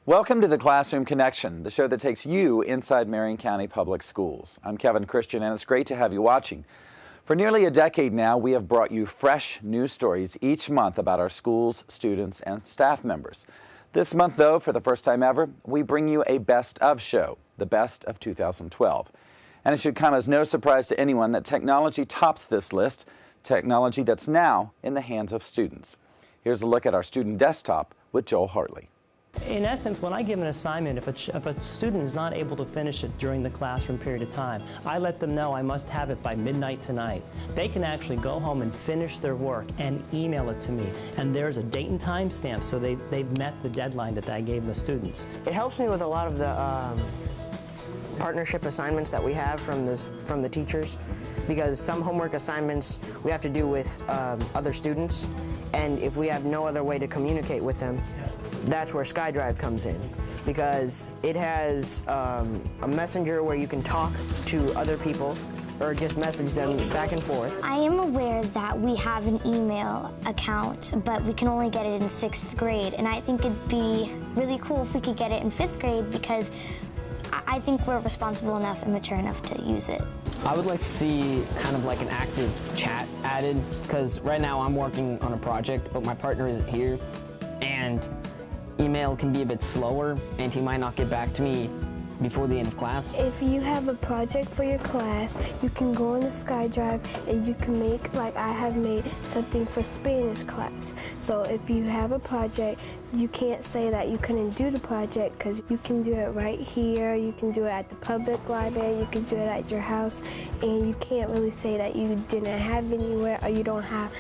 Welcome to the Classroom Connection, the show that takes you inside Marion County Public Schools. I'm Kevin Christian, and it's great to have you watching. For nearly a decade now, we have brought you fresh news stories each month about our schools, students, and staff members. This month, though, for the first time ever, we bring you a best of show, the best of 2012. And it should come as no surprise to anyone that technology tops this list, technology that's now in the hands of students. Here's a look at our student desktop with Joel Hartley. In essence, when I give an assignment, if a student is not able to finish it during the classroom period of time, I let them know I must have it by midnight tonight. They can actually go home and finish their work and email it to me. And there's a date and time stamp, so they've met the deadline that I gave the students. It helps me with a lot of the partnership assignments that we have from the teachers, because some homework assignments we have to do with other students, and if we have no other way to communicate with them, that's where SkyDrive comes in, because it has a messenger where you can talk to other people or just message them back and forth. I am aware that we have an email account, but we can only get it in 6th grade, and I think it'd be really cool if we could get it in 5th grade, because I think we're responsible enough and mature enough to use it. I would like to see kind of like an active chat added, because right now I'm working on a project, but my partner isn't here, and email can be a bit slower, and he might not get back to me before the end of class. If you have a project for your class, you can go on the SkyDrive and you can make, like I have made something for Spanish class. So if you have a project, you can't say that you couldn't do the project, because you can do it right here, you can do it at the public library, you can do it at your house, and you can't really say that you didn't have anywhere, or you don't have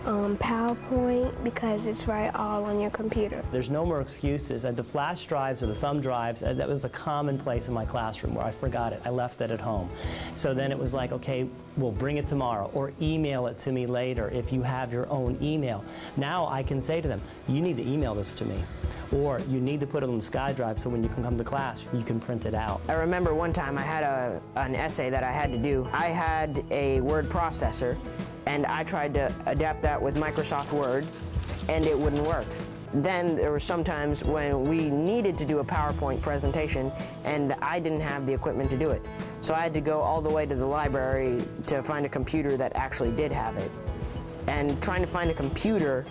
PowerPoint, because it's right all on your computer. There's no more excuses. The flash drives or the thumb drives, that was a common place in my classroom where I forgot it. I left it at home. So then it was like, okay, we'll bring it tomorrow, or email it to me later if you have your own email. Now I can say to them, you need to email this to me, or you need to put it on the SkyDrive so when you can come to class, you can print it out. I remember one time I had an essay that I had to do. I had a word processor, and I tried to adapt that with Microsoft Word, and it wouldn't work. Then there were some times when we needed to do a PowerPoint presentation, and I didn't have the equipment to do it. So I had to go all the way to the library to find a computer that actually did have it. And trying to find a computer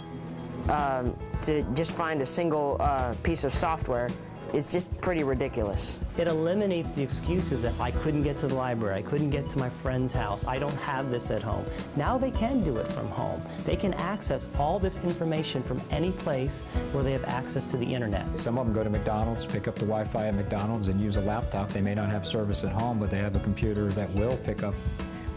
to just find a single piece of software is just pretty ridiculous. It eliminates the excuses that I couldn't get to the library, I couldn't get to my friend's house, I don't have this at home. Now they can do it from home. They can access all this information from any place where they have access to the internet. Some of them go to McDonald's, pick up the Wi-Fi at McDonald's and use a laptop. They may not have service at home, but they have a computer that will pick up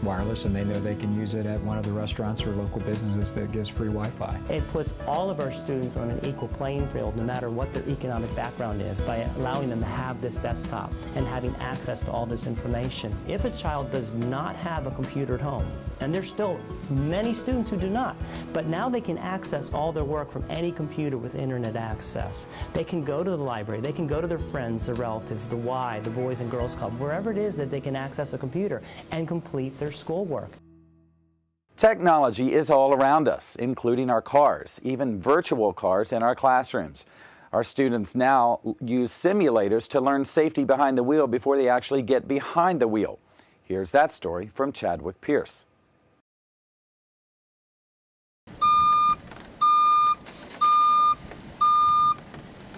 wireless, and they know they can use it at one of the restaurants or local businesses that gives free Wi-Fi. It puts all of our students on an equal playing field, no matter what their economic background is, by allowing them to have this desktop and having access to all this information. If a child does not have a computer at home, and there's still many students who do not, but now they can access all their work from any computer with internet access. They can go to the library, they can go to their friends, their relatives, the Y, the Boys and Girls Club, wherever it is that they can access a computer and complete their schoolwork. Technology is all around us, including our cars, even virtual cars in our classrooms. Our students now use simulators to learn safety behind the wheel before they actually get behind the wheel. Here's that story from Chadwick Pierce.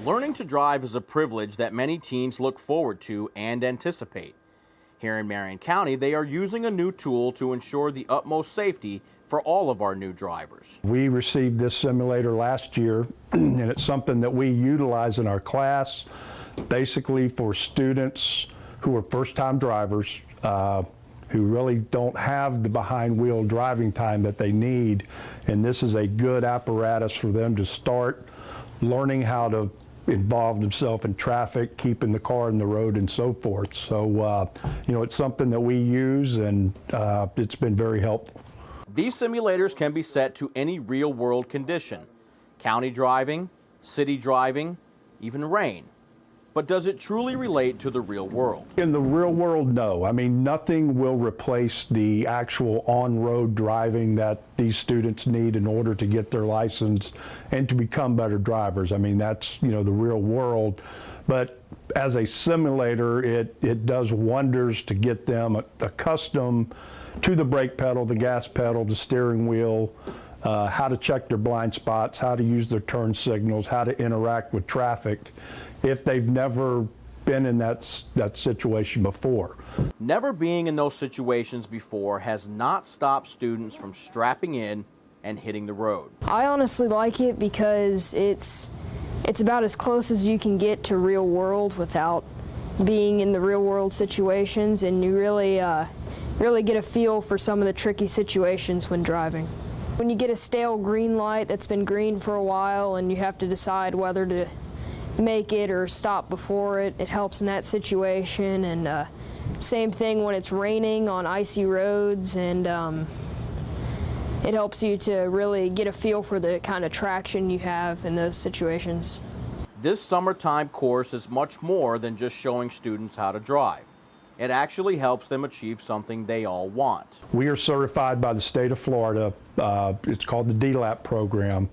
Learning to drive is a privilege that many teens look forward to and anticipate. Here in Marion County, they are using a new tool to ensure the utmost safety for all of our new drivers. We received this simulator last year, and it's something that we utilize in our class, basically for students who are first-time drivers, who really don't have the behind-wheel driving time that they need. And this is a good apparatus for them to start learning how to involve themselves in traffic, keeping the car in the road, and so forth. So, you know, it's something that we use, and it's been very helpful. These simulators can be set to any real-world condition: county driving, city driving, even rain. But does it truly relate to the real world? In the real world, no. I mean, nothing will replace the actual on-road driving that these students need in order to get their license and to become better drivers. I mean, that's, you know, the real world. But as a simulator, it does wonders to get them accustomed to the brake pedal, the gas pedal, the steering wheel, how to check their blind spots, how to use their turn signals, how to interact with traffic, if they've never been in that situation before. Never being in those situations before has not stopped students from strapping in and hitting the road. I honestly like it because it's about as close as you can get to real world without being in the real world situations, and you really get a feel for some of the tricky situations when driving. When you get a stale green light that's been green for a while and you have to decide whether to make it or stop before it, it helps in that situation. And same thing when it's raining on icy roads, and it helps you to really get a feel for the kind of traction you have in those situations. This summertime course is much more than just showing students how to drive. It actually helps them achieve something they all want. We are certified by the state of Florida. It's called the DLAP program,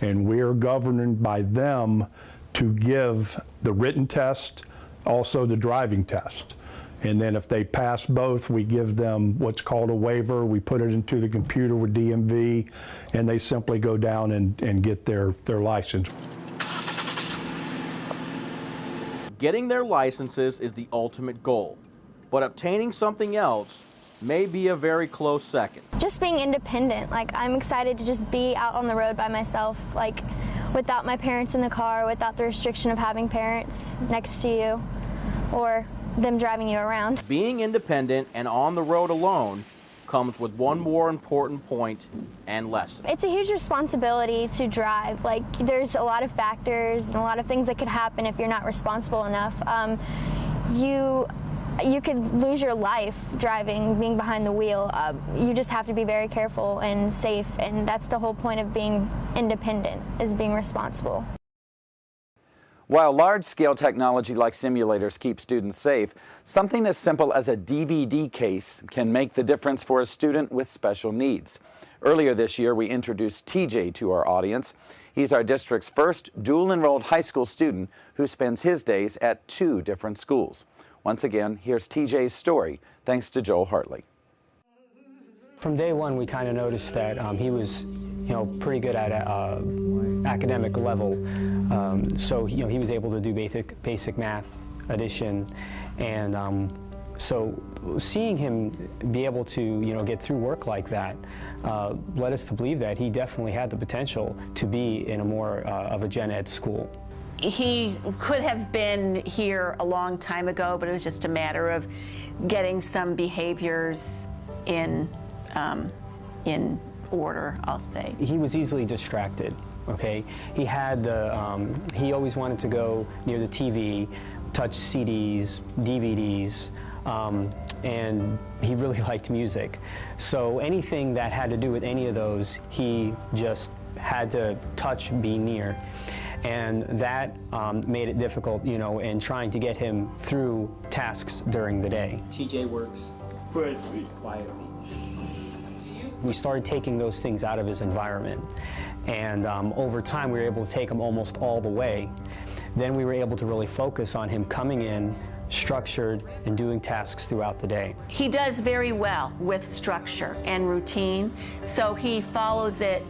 and we are governed by them to give the written test, also the driving test. And then if they pass both, we give them what's called a waiver. We put it into the computer with DMV, and they simply go down and get their license. Getting their licenses is the ultimate goal, but obtaining something else may be a very close second. Just being independent. Like, I'm excited to just be out on the road by myself, like without my parents in the car, without the restriction of having parents next to you or them driving you around. Being independent and on the road alone comes with one more important point and lesson. It's a huge responsibility to drive. Like, there's a lot of factors and a lot of things that could happen if you're not responsible enough. You could lose your life driving, being behind the wheel. You just have to be very careful and safe, and that's the whole point of being independent, is being responsible. While large-scale technology like simulators keep students safe, something as simple as a DVD case can make the difference for a student with special needs. Earlier this year, we introduced TJ to our audience. He's our district's first dual-enrolled high school student who spends his days at 2 different schools. Once again, here's TJ's story, thanks to Joel Hartley. From day one, we kind of noticed that he was, pretty good at academic level. So, he was able to do basic math, addition, and so seeing him be able to, get through work like that led us to believe that he definitely had the potential to be in a more of a gen ed school. He could have been here a long time ago, but it was just a matter of getting some behaviors in order, I'll say. He was easily distracted, okay? He had He always wanted to go near the TV, touch CDs, DVDs, and he really liked music. So anything that had to do with any of those, he just had to touch, be near. And that made it difficult, in trying to get him through tasks during the day. TJ works pretty quietly. We started taking those things out of his environment, and over time we were able to take him almost all the way. Then we were able to really focus on him coming in, structured, and doing tasks throughout the day. He does very well with structure and routine, so he follows it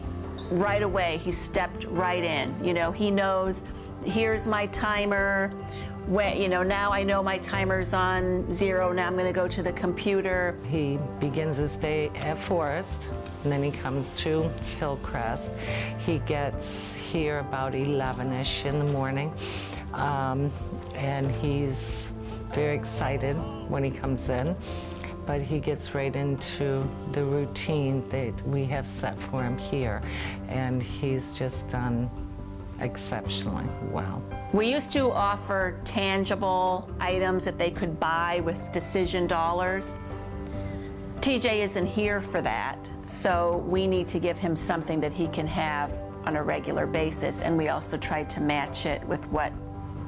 right away. He stepped right in. He knows, here's my timer. Now I know my timer's on 0. Now I'm going to go to the computer. He begins his day at Forest, and then he comes to Hillcrest. He gets here about 11-ish in the morning, and he's very excited when he comes in. But he gets right into the routine that we have set for him here, and he's just done exceptionally well. We used to offer tangible items that they could buy with decision dollars. TJ isn't here for that, so we need to give him something that he can have on a regular basis, and we also tried to match it with what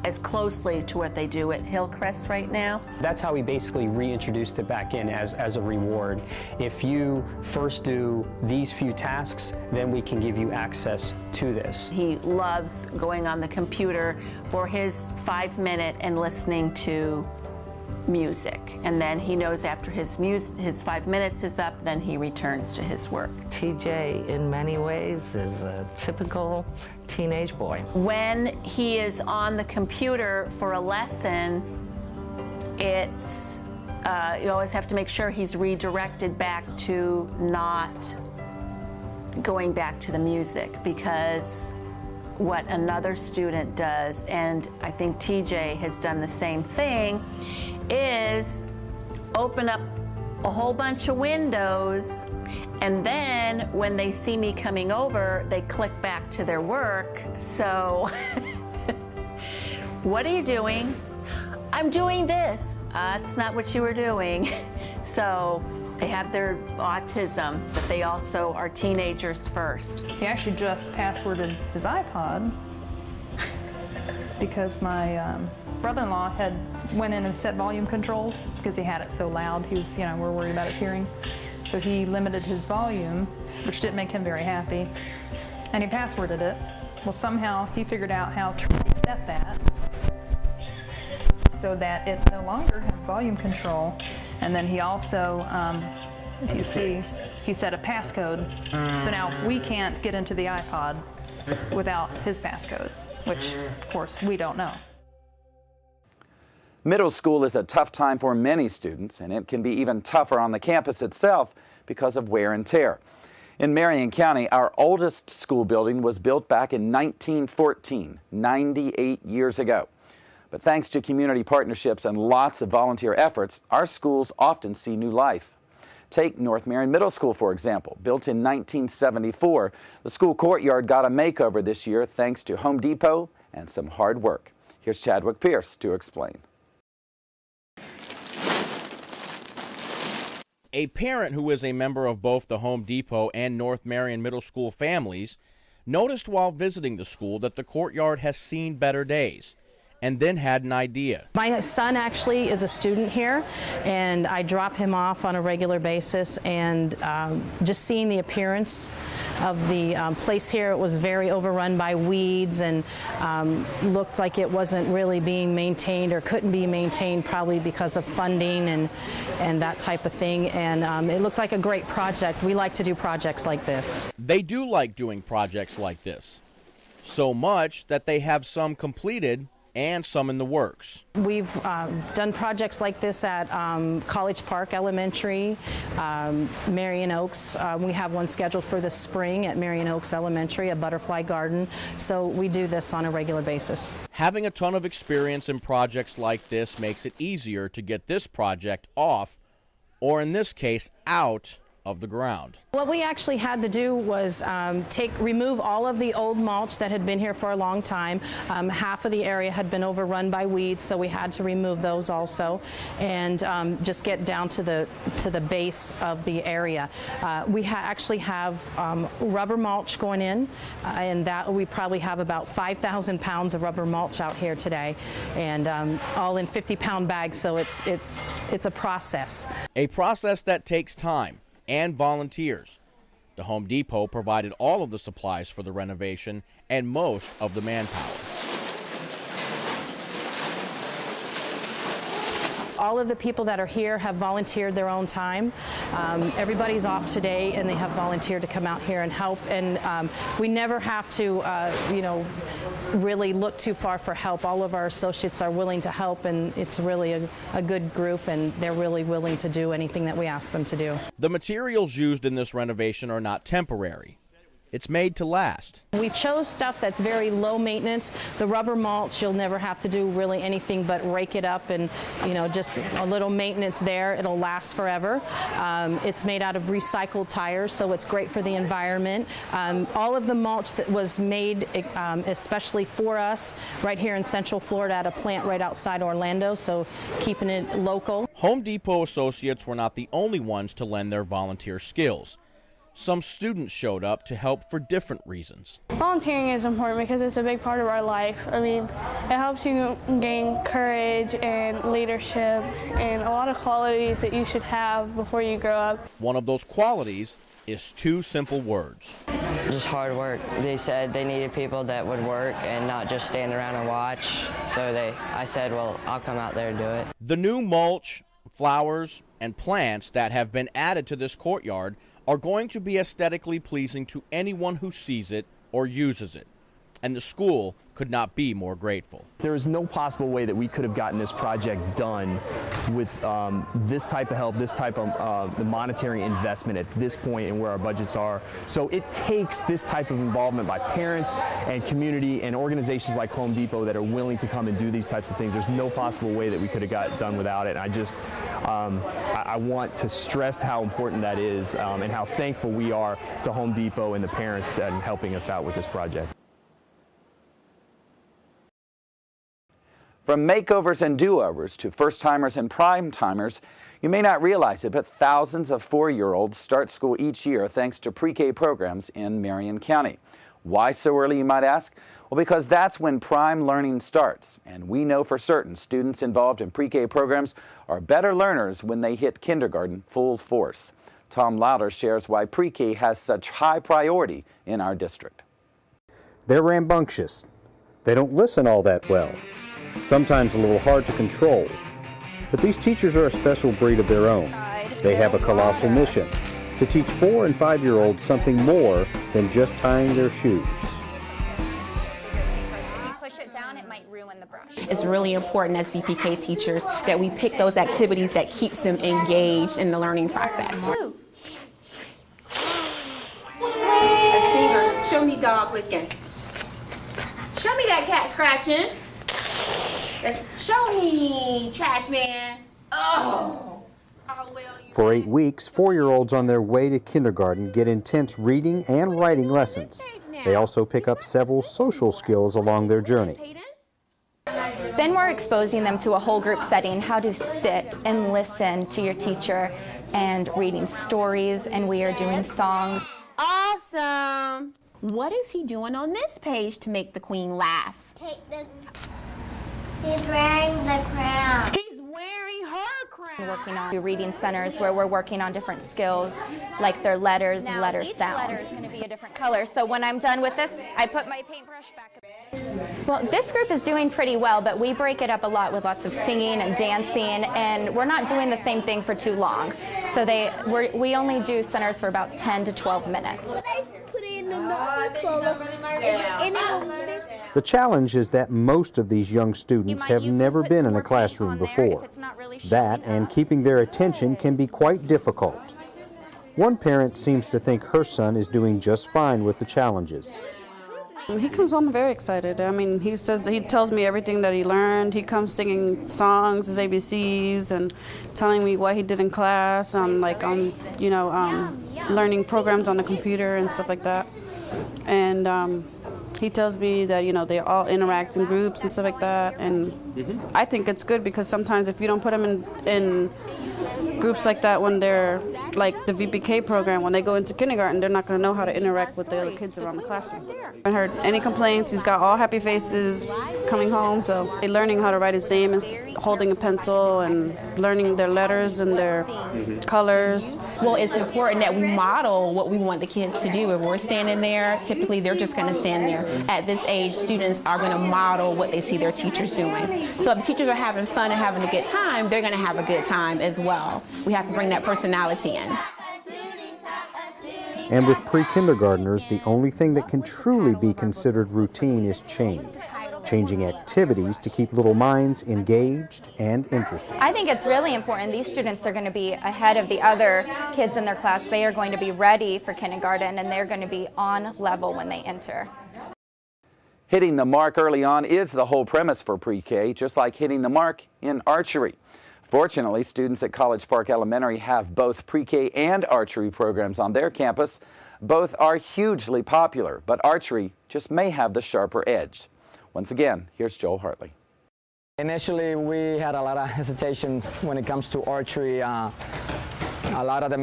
as closely to what they do at Hillcrest right now. That's how we basically reintroduced it back in as a reward. If you first do these few tasks, then we can give you access to this. He loves going on the computer for his 5-minute and listening to music, and then he knows after his 5 minutes is up, then he returns to his work. TJ in many ways is a typical teenage boy. When he is on the computer for a lesson, it's you always have to make sure he's redirected back to not going back to the music, because what another student does, and I think TJ has done the same thing, is open up a whole bunch of windows, and then when they see me coming over, they click back to their work. So, what are you doing? I'm doing this. That's not what you were doing. So, they have their autism, but they also are teenagers first. He actually just passworded his iPod because my brother-in-law had went in and set volume controls because he had it so loud. He was, we're worried about his hearing. So he limited his volume, which didn't make him very happy, and he passworded it. Well, somehow he figured out how to reset that so that it no longer has volume control. And then he also, if you see, he set a passcode. So now we can't get into the iPod without his passcode, which, of course, we don't know. Middle school is a tough time for many students, and it can be even tougher on the campus itself because of wear and tear. In Marion County, our oldest school building was built back in 1914, 98 years ago. But thanks to community partnerships and lots of volunteer efforts, our schools often see new life. Take North Marion Middle School, for example. Built in 1974, the school courtyard got a makeover this year thanks to Home Depot and some hard work. Here's Chadwick Pierce to explain. A parent who is a member of both the Home Depot and North Marion Middle School families noticed while visiting the school that the courtyard has seen better days, and then had an idea. My son actually is a student here, and I drop him off on a regular basis, and just seeing the appearance of the place here, it was very overrun by weeds and looked like it wasn't really being maintained or couldn't be maintained, probably because of funding and that type of thing, and it looked like a great project. We like to do projects like this. They do like doing projects like this, so much that they have some completed and some in the works. We've done projects like this at College Park Elementary, Marion Oaks. We have one scheduled for this spring at Marion Oaks Elementary, a butterfly garden. So we do this on a regular basis. Having a ton of experience in projects like this makes it easier to get this project off, or in this case, out of the ground. What we actually had to do was remove all of the old mulch that had been here for a long time. Half of the area had been overrun by weeds, so we had to remove those also, and just get down to the base of the area. We actually have rubber mulch going in, and that we probably have about 5,000 pounds of rubber mulch out here today, and all in 50-pound bags. So it's a process. A process that takes time and volunteers. The Home Depot provided all of the supplies for the renovation and most of the manpower. All of the people that are here have volunteered their own time. Everybody's off today, and they have volunteered to come out here and help. And we never have to, really look too far for help. All of our associates are willing to help, and it's really a good group, and they're really willing to do anything that we ask them to do. The materials used in this renovation are not temporary. It's made to last. We chose stuff that's very low maintenance. The rubber mulch, you'll never have to do really anything but rake it up, and just a little maintenance there. It'll last forever. It's made out of recycled tires, so it's great for the environment. All of the mulch that was made especially for us right here in Central Florida at a plant right outside Orlando, so keeping it local. Home Depot associates were not the only ones to lend their volunteer skills. some students showed up to help for different reasons. Volunteering is important because it's a big part of our life. I mean, it helps you gain courage and leadership and a lot of qualities that you should have before you grow up. One of those qualities is two simple words. Just hard work. They said they needed people that would work and not just stand around and watch. So I said, well, I'll come out there and do it. The new mulch, flowers, and plants that have been added to this courtyard are going to be aesthetically pleasing to anyone who sees it or uses it. And the school could not be more grateful. There is no possible way that we could have gotten this project done with this type of help, this type of the monetary investment at this point and where our budgets are. So it takes this type of involvement by parents and community and organizations like Home Depot that are willing to come and do these types of things. There's no possible way that we could have got it done without it. And I want to stress how important that is and how thankful we are to Home Depot and the parents and helping us out with this project. From makeovers and do-overs to first-timers and prime-timers, you may not realize it, but thousands of 4-year-olds start school each year thanks to pre-K programs in Marion County. Why so early, you might ask? Well, because that's when prime learning starts, and we know for certain students involved in pre-K programs are better learners when they hit kindergarten full force. Tom Lauder shares why pre-K has such high priority in our district. They're rambunctious. They don't listen all that well. Sometimes a little hard to control. But these teachers are a special breed of their own. They have a colossal mission, to teach 4- and 5-year-olds something more than just tying their shoes. It's really important as VPK teachers that we pick those activities that keeps them engaged in the learning process. Show me dog licking. Show me that cat scratching. Show me trash man. Oh. For 8 weeks, 4-year-olds on their way to kindergarten get intense reading and writing lessons. They also pick up several social skills along their journey. Then we're exposing them to a whole group setting, how to sit and listen to your teacher, and reading stories, and we are doing songs. Awesome. What is he doing on this page to make the queen laugh? He's wearing the crown. He's wearing her crown. Working on reading centers where we're working on different skills, like their letters, letter sounds. Letter is going to be a different color. So when I'm done with this, I put my paintbrush back. Well, this group is doing pretty well, but we break it up a lot with lots of singing and dancing, and we're not doing the same thing for too long. So we only do centers for about 10 to 12 minutes. The challenge is that most of these young students have never been in a classroom before. That and keeping their attention can be quite difficult. One parent seems to think her son is doing just fine with the challenges. He comes home very excited. I mean, he tells me everything that he learned. He comes singing songs, his ABCs, and telling me what he did in class, learning programs on the computer and stuff like that. And he tells me that, they all interact in groups and stuff like that. And I think it's good because sometimes if you don't put them in groups like that when they're like the VPK program, when they go into kindergarten, they're not going to know how to interact with the other kids around the classroom. I haven't heard any complaints. He's got all happy faces coming home. So they're learning how to write his name and holding a pencil and learning their letters and their colors. Well, it's important that we model what we want the kids to do. If we're standing there, typically they're just going to stand there. At this age, students are going to model what they see their teachers doing. So if the teachers are having fun and having a good time, they're going to have a good time as well. We have to bring that personality in. And with pre-kindergartners, the only thing that can truly be considered routine is change. Changing activities to keep little minds engaged and interested. I think it's really important. These students are going to be ahead of the other kids in their class. They are going to be ready for kindergarten, and they're going to be on level when they enter. Hitting the mark early on is the whole premise for pre-K, just like hitting the mark in archery. Fortunately, students at College Park Elementary have both pre-K and archery programs on their campus. Both are hugely popular, but archery just may have the sharper edge. Once again, here's Joel Hartley. Initially, we had a lot of hesitation when it comes to archery. A lot of the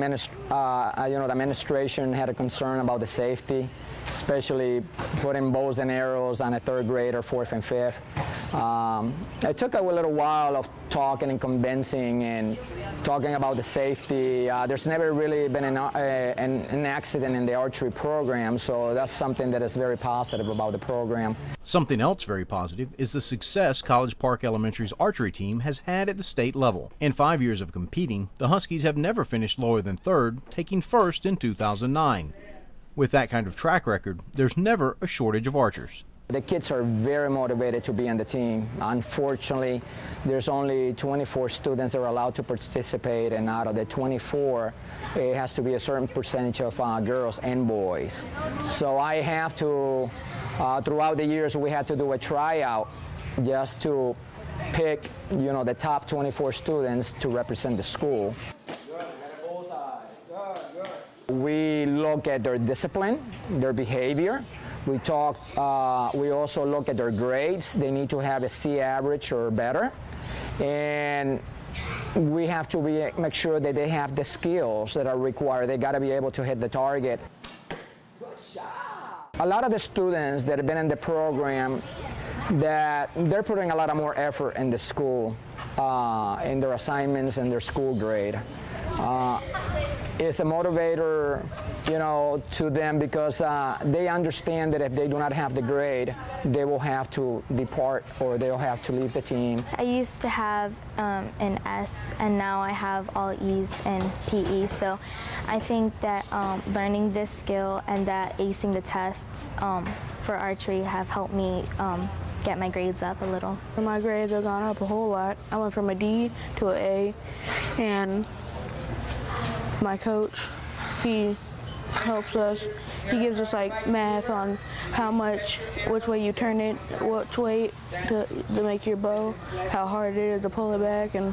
administration had a concern about the safety, especially putting bows and arrows on a third grader, fourth and fifth. It took a little while of talking and convincing and talking about the safety. There's never really been an accident in the archery program, so that's something that is very positive about the program. Something else very positive is the success College Park Elementary's archery team has had at the state level. In 5 years of competing, the Huskies have never finished lower than third, taking first in 2009. With that kind of track record, there's never a shortage of archers. The kids are very motivated to be on the team. Unfortunately, there's only 24 students that are allowed to participate, and out of the 24, it has to be a certain percentage of girls and boys. So I have to, throughout the years, we had to do a tryout just to pick, the top 24 students to represent the school. We look at their discipline, their behavior. We also look at their grades. They need to have a C average or better. And we have to make sure that they have the skills that are required. They got to be able to hit the target. A lot of the students that have been in the program, that they're putting a lot of more effort in the school, in their assignments and their school grade. It's a motivator, to them, because they understand that if they do not have the grade, they will have to depart or they'll have to leave the team. I used to have an S, and now I have all E's in PE. So I think that learning this skill and that acing the tests for archery have helped me get my grades up a little. My grades have gone up a whole lot. I went from a D to an A, and my coach, he helps us. He gives us like math on which way you turn it, which way to make your bow, how hard it is to pull it back, and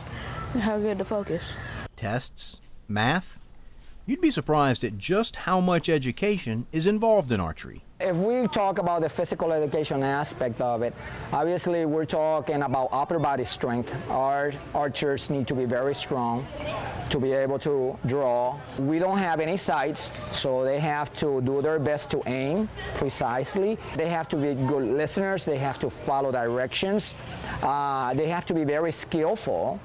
how good to focus. Tests, math. You'd be surprised at just how much education is involved in archery. If we talk about the physical education aspect of it, obviously we're talking about upper body strength. Our archers need to be very strong to be able to draw. We don't have any sights, so they have to do their best to aim precisely. They have to be good listeners. They have to follow directions. They have to be very skillful.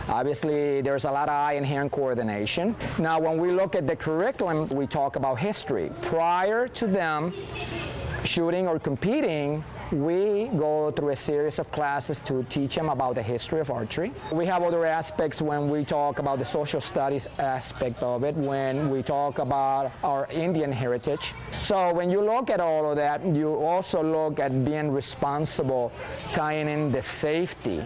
Obviously, there's a lot of eye and hand coordination. Now, when we look at the curriculum, we talk about history. Prior to them shooting or competing, we go through a series of classes to teach them about the history of archery. We have other aspects when we talk about the social studies aspect of it, when we talk about our Indian heritage. So when you look at all of that, you also look at being responsible, tying in the safety,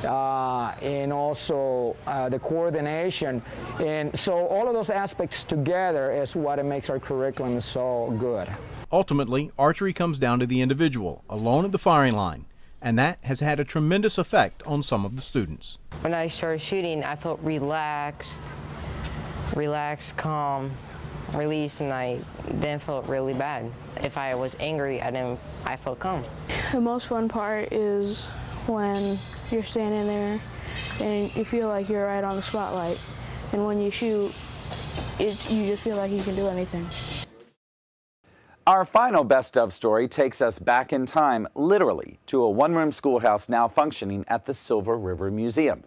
and also the coordination. And so all of those aspects together is what makes our curriculum so good. Ultimately, archery comes down to the individual, alone at the firing line, and that has had a tremendous effect on some of the students. When I started shooting, I felt relaxed, calm, released, and I didn't feel really bad. If I was angry, I felt calm. The most fun part is when you're standing there and you feel like you're right on the spotlight, and when you shoot, you just feel like you can do anything. Our final best of story takes us back in time, literally, to a one-room schoolhouse now functioning at the Silver River Museum.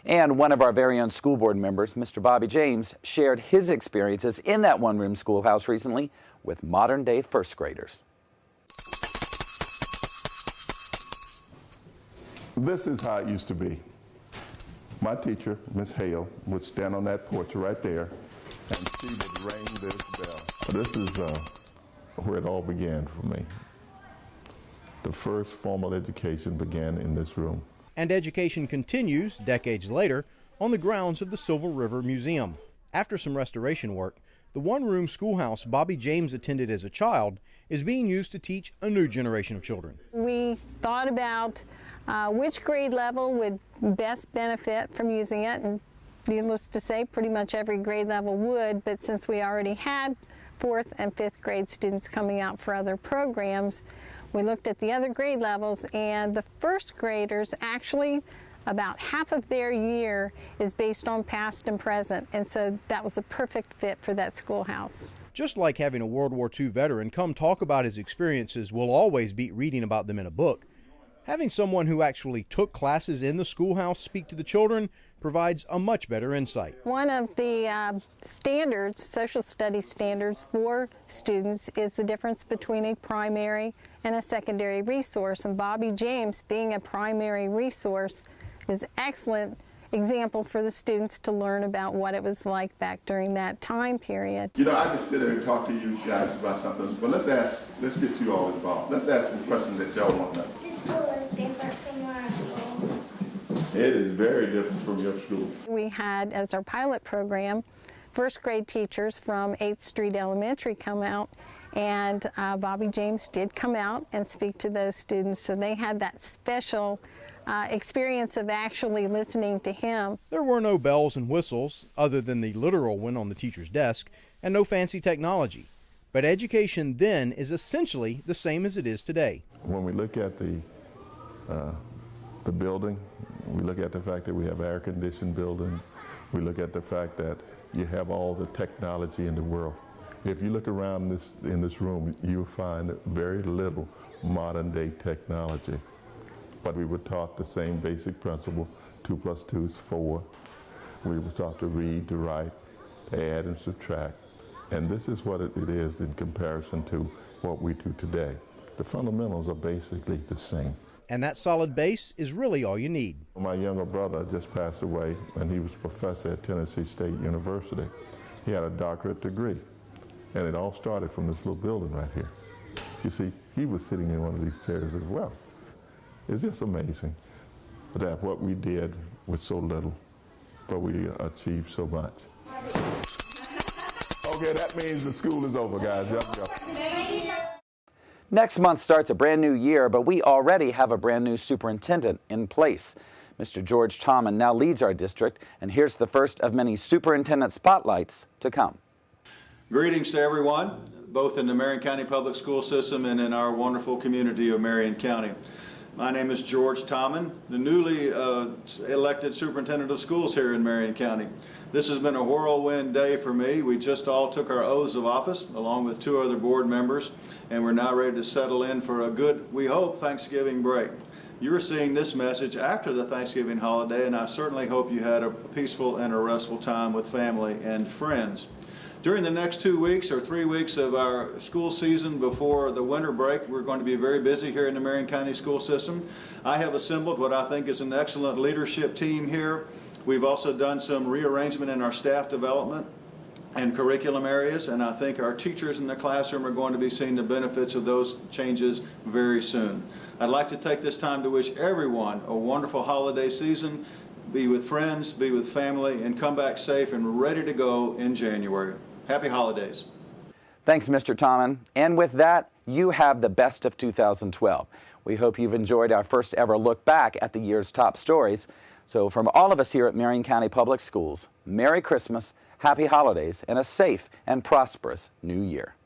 And one of our very own school board members, Mr. Bobby James, shared his experiences in that one-room schoolhouse recently with modern-day first graders. This is how it used to be. My teacher, Miss Hale, would stand on that porch right there, and she would ring this bell. This is where it all began for me. The first formal education began in this room. And education continues, decades later, on the grounds of the Silver River Museum. After some restoration work, the one-room schoolhouse Bobby James attended as a child is being used to teach a new generation of children. We thought about which grade level would best benefit from using it, and needless to say, pretty much every grade level would, but since we already had 4th and 5th grade students coming out for other programs, we looked at the other grade levels, and the first graders actually about half of their year is based on past and present, and so that was a perfect fit for that schoolhouse. Just like having a World War II veteran come talk about his experiences will always beat reading about them in a book, having someone who actually took classes in the schoolhouse speak to the children provides a much better insight. One of the standards, social studies standards for students, is the difference between a primary and a secondary resource. And Bobby James, being a primary resource, is an excellent example for the students to learn about what it was like back during that time period. You know, I could sit there and talk to you guys about something, but let's get you all involved. Let's ask some questions that y'all want to know. This school is different from our school. It is very different from your school. We had, as our pilot program, first grade teachers from 8th Street Elementary come out, and Bobby James did come out and speak to those students, so they had that special experience of actually listening to him. There were no bells and whistles, other than the literal one on the teacher's desk, and no fancy technology. But education then is essentially the same as it is today. When we look at the building, we look at the fact that we have air-conditioned buildings. We look at the fact that you have all the technology in the world. If you look around in this room, you'll find very little modern-day technology. But we were taught the same basic principle, 2 + 2 is 4. We were taught to read, to write, to add and subtract. And this is what it is in comparison to what we do today. The fundamentals are basically the same. And that solid base is really all you need. My younger brother just passed away, and he was a professor at Tennessee State University. He had a doctorate degree, and it all started from this little building right here. You see, he was sitting in one of these chairs as well. It's just amazing that what we did was so little, but we achieved so much. Okay, that means the school is over, guys. Let's go. Next month starts a brand new year, but we already have a brand new superintendent in place. Mr. George Tommen now leads our district, and here's the first of many superintendent spotlights to come. Greetings to everyone, both in the Marion County Public School System and in our wonderful community of Marion County. My name is George Tommen, the newly elected superintendent of schools here in Marion County. This has been a whirlwind day for me. We just all took our oaths of office along with 2 other board members, and we're now ready to settle in for a good, we hope, Thanksgiving break. You're seeing this message after the Thanksgiving holiday, and I certainly hope you had a peaceful and a restful time with family and friends. During the next 2 weeks or 3 weeks of our school season before the winter break, we're going to be very busy here in the Marion County School System. I have assembled what I think is an excellent leadership team here. We've also done some rearrangement in our staff development and curriculum areas, and I think our teachers in the classroom are going to be seeing the benefits of those changes very soon. I'd like to take this time to wish everyone a wonderful holiday season. Be with friends, be with family, and come back safe and ready to go in January. Happy holidays. Thanks, Mr. Tommen. And with that, you have the best of 2012. We hope you've enjoyed our first ever look back at the year's top stories. So from all of us here at Marion County Public Schools, Merry Christmas, Happy Holidays, and a safe and prosperous New Year.